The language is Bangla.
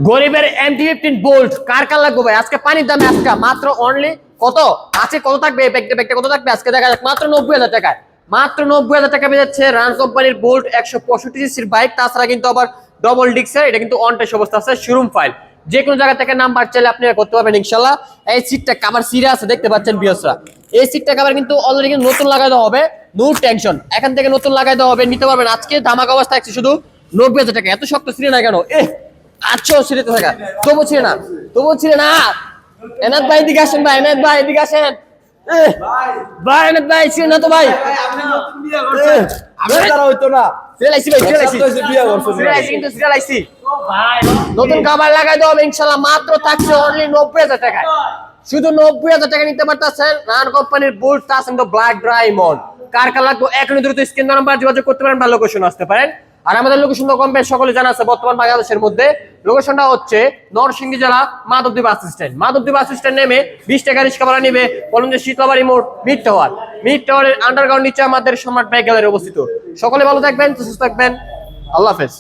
গরিবের MT-15 বোল্ট কার কার লাগবে ভাই? আজকে পানির দামে আজকে মাত্র অনলি কত আছে, কত থাকবে ব্যাগটা কত থাকবে আজকে দেখা যাক। মাত্র 90,000 টাকায়, মাত্র 90,000 টাকা পেয়ে যাচ্ছে রান কোম্পানির বোল্ট 165 সিসির বাইক। তাছাড়া কিন্তু আবার ডবল ডিক্সের, এটা কিন্তু অন টেস্ট অবস্থা আছে, শোরুম ফাইল। যে কোনো জায়গা থেকে নাম্বার চাইলে আপনি করতে পারবেন ইনশাআল্লাহ। এই সিটটা কভার সিরা আছে দেখতে পাচ্ছেন ভিউয়ার্সরা, এই সিটটা কভার কিন্তু অলরেডি কিন্তু নতুন লাগাই দেওয়া হবে, নো টেনশন, এখান থেকে নতুন লাগাই দেওয়া হবে, নিতে পারবেন। আজকে ধামাকা অবস্থা আছে শুধু 90,000 টাকা। এত শক্ত সিরে না কেন? আচ্ছা সিরে তো থাকা তবু ছিঁড়ে না, তবু ছিঁড়ে না। এনাদ ভাই এদিকে আসেন, ভাই এনাদ ভাই এদিকে আসেন। ভাই এনাদ ভাই ছিঁড়ে না তো ভাই, আমি তারা হইতো না। সিরিয়ালাইছি ভাই, সিরিয়ালাইছি কিন্তু সিরিয়ালাইছি। নতুন কভার লাগাই দেওয়া হবে ইনশাআল্লাহ। মাত্র থাকছে অনলি 90,000 টাকায়, শুধু 90,000 টাকা নিতে পারতেছেন রান কোম্পানির বুলট তাসেন তো ব্ল্যাক ডায়মন্ড। কার কার লাগবে এখনই দ্রুত স্ক্রিন নাম্বার যোগাযোগ করতে পারেন বা লোকেশন আসতে পারেন। আর আমাদের লোকেশন তো কম বেশ সকলে জানা আছে বর্তমান বাংলাদেশের মধ্যে। লোকেশনটা হচ্ছে নরসিংদী জেলা Madhabdi bus stand. Madhabdi bus stand নেমে 20 টাকা রিক্সা ভাড়া নিবে, বলুন যে শীতলাবাড়ি মোড় মিড টাওয়ার, মিড টাওয়ারের আন্ডারগ্রাউন্ড নিচে আমাদের সম্রাট বাইক গ্যালারি অবস্থিত। সকলে ভালো থাকবেন, সুস্থ থাকবেন, আল্লাহ হাফেজ।